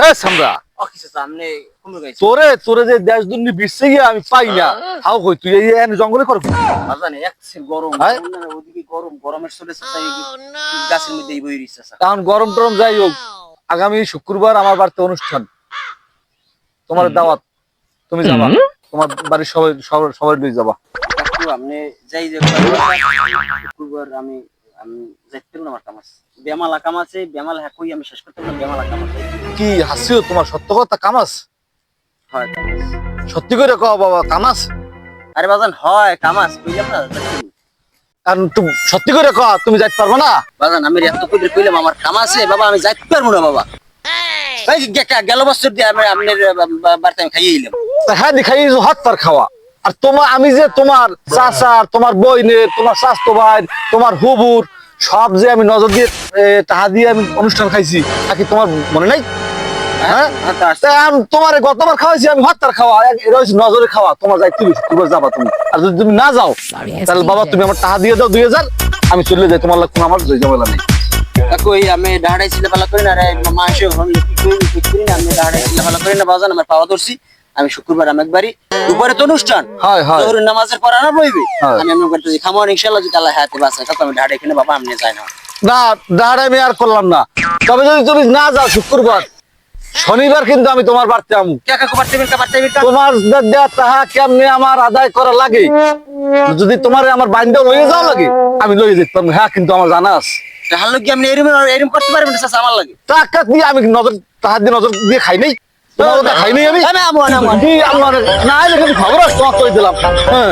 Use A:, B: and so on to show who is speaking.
A: এ সামরা তোরে তোরে যে দেশ দুর্নি বিশ্বে গিয়ে আমি পাই না হাও কই তুই এই জঙ্গলে কর এখন গরম টরম যাই হোক আগামী শুক্রবার আমার বাড়িতে অনুষ্ঠান তোমার দাওয়াত তুমি যাবা তোমার বাড়ির সবাই সবাই নিয়ে যাবা
B: আপনি যাই যে শুক্রবার আমি যাইতে পারবো না, আমার কাম আছে, বেমালা কাম আছে, বেমালা হ্যাঁ কই আমি শেষ করতে পারবো না, বেমালা কাম আছে।
A: কি হাসিও তোমার সত্য কথা কামাস
B: হয় কামাস।
A: সত্যি করে কও বাবা কামাস
B: আরে বাজান হয় কামাস কইলাম না,
A: কারণ তুমি সত্যি করে কও তুমি যাইতে পারবে না
B: বাজান আমি এত কইলে কইলাম আমার কাম আছে বাবা, আমি যাইতে পারবো না বাবা। এই গেল বছর দিয়ে আমি আপনার বাড়িতে আমি খাইয়ে এলাম।
A: হ্যাঁ দেখাই হাত তার খাওয়া আর তোমার আমি যে তোমার চাচার তোমার বইনের তোমার স্বাস্থ্য ভাই তোমার হুবুর সব যে আমি নজর দিয়ে টাকা দিয়ে আমি অনুষ্ঠান খাইছি নাকি তোমার মনে নাই হ্যাঁ তোমার গতবার খাওয়াইছি আমি হাত তার খাওয়া এটা হচ্ছে নজরে খাওয়া তোমার যাই তুমি শুক্রবার যাবা তুমি আর যদি তুমি না যাও তাহলে বাবা তুমি আমার টাকা দিয়ে দাও 2000 আমি চলে যাই তোমার কোনো আমার ঝামেলা নেই
B: কই আমি ডাড়াই ছিল ভালো করি না রে মাংস করি না, আমি ডাড়াই ছিল ভালো করি না বাজান, আমার পাওয়া ধরছি আমি শুক্রবার আমি একবারই দুপুরে তো অনুষ্ঠান
A: হয় হয়
B: জোহরের নামাজের পর আনা বইবে আমি আমি করতেছি খামো ইনশাআল্লাহ যদি আল্লাহ হায়াতে বাঁচায় তখন আমি ডাড়াই কিনে বাবা আমনে যাই না
A: না দাঁড়াই আমি আর করলাম না তবে যদি তুমি না যাও শুক্রবার শনিবার কিন্তু আমি তোমার বাড়তে আমু তোমার দেয়া তাহা কেমনে আমার আদায় করা লাগে যদি তোমার আমার বাইন্ডাও লইয়ে যাওয়া লাগে আমি লইয়ে যেতে পারবো হ্যাঁ কিন্তু আমার জানা আছে
B: তাহলে কি আপনি এরকম করতে পারবেন না চাচা আমার লাগে
A: টাকা দিয়ে আমি নজর তাহার দিয়ে নজর দিয়ে খাই নাই তোমার খাই নাই আমি
B: না
A: না খবর আছে তোমাকে করে দিলাম হ্যাঁ